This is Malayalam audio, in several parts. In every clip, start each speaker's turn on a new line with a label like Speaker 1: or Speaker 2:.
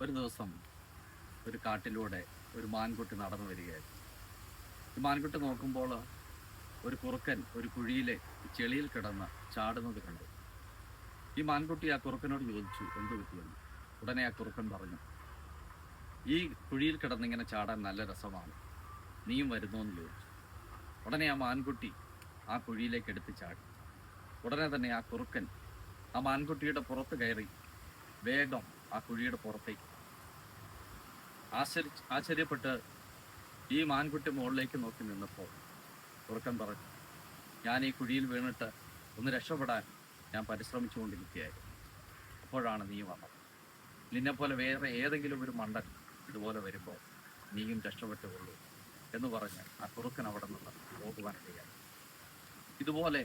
Speaker 1: ഒരു ദിവസം ഒരു കാട്ടിലൂടെ ഒരു മാൻകുട്ടി നടന്നു വരികയായിരുന്നു. ഈ മാൻകുട്ടി നോക്കുമ്പോൾ ഒരു കുറുക്കൻ ഒരു കുഴിയിലെ ചെളിയിൽ കിടന്ന് ചാടുന്നത് കണ്ടു. ഈ മാൻകുട്ടി ആ കുറുക്കനോട് ചോദിച്ചു, എന്ത് പറ്റിയെന്ന്. ഉടനെ ആ കുറുക്കൻ പറഞ്ഞു, ഈ കുഴിയിൽ കിടന്നിങ്ങനെ ചാടാൻ നല്ല രസമാണ്, നീയും വരുന്നോ എന്ന് ചോദിച്ചു. ഉടനെ ആ മാൻകുട്ടി ആ കുഴിയിലേക്ക് എടുത്ത് ചാടി. ഉടനെ തന്നെ ആ കുറുക്കൻ ആ മാൻകുട്ടിയുടെ പുറത്ത് കയറി വേഗം ആ കുഴിയുടെ പുറത്തേക്ക്. ആശ്ചര്യപ്പെട്ട് ഈ മാൻകുട്ടി മുകളിലേക്ക് നോക്കി നിന്നപ്പോൾ കുറുക്കൻ പറഞ്ഞു, ഞാൻ ഈ കുഴിയിൽ വീണിട്ട് ഒന്ന് രക്ഷപ്പെടാൻ ഞാൻ പരിശ്രമിച്ചുകൊണ്ടിരിക്കുകയായിരുന്നു. അപ്പോഴാണ് നീ വന്നത്. നിന്നെപ്പോലെ വേറെ ഏതെങ്കിലും ഒരു മണ്ടൻ ഇതുപോലെ വരുമ്പോൾ നീയും രക്ഷപ്പെട്ടുകൊള്ളൂ എന്ന് പറഞ്ഞ് ആ കുറുക്കൻ അവിടെ നിന്ന് പോകുവാനിടയായി. ഇതുപോലെ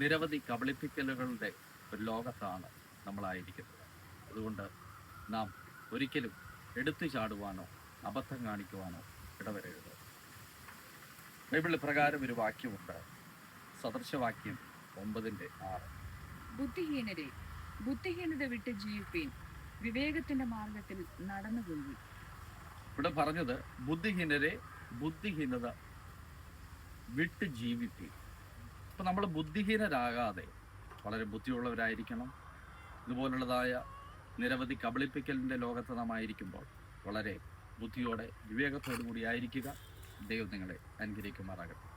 Speaker 1: നിരവധി കബളിപ്പിക്കലുകളുടെ ഒരു ലോകത്താണ് നമ്മളായിരിക്കുന്നത്. അതുകൊണ്ട് നാം ഒരിക്കലും എടുത്തു ചാടുവാനോ അബദ്ധം കാണിക്കുവാനോ ഇടവരരുത്. ബൈബിളിൽ പ്രകാരം ഒരു വാക്യമുണ്ട്, സദൃശവാക്യം 9:6.
Speaker 2: ബുദ്ധിഹീനരെ, ബുദ്ധിഹീനത വിട്ട് ജീവിപ്പീൻ, വിവേകത്തിന്റെ മാർഗത്തിൽ നടന്നുകൊള്ളു.
Speaker 1: ഇവിടെ പറഞ്ഞത് ബുദ്ധിഹീനരെ, ബുദ്ധിഹീനത വിട്ട് ജീവിപ്പീൻ. ഇപ്പം നമ്മൾ ബുദ്ധിഹീനരാകാതെ വളരെ ബുദ്ധിയുള്ളവരായിരിക്കണം. ഇതുപോലുള്ളതായ നിരവധി കബളിപ്പിക്കലിൻ്റെ ലോകത്ത് നാം ആയിരിക്കുമ്പോൾ വളരെ ബുദ്ധിയോടെ വിവേകത്തോടു കൂടി ആയിരിക്കുക. ദൈവം നിങ്ങളെ അനുഗ്രഹിക്കുമാറാകട്ടെ.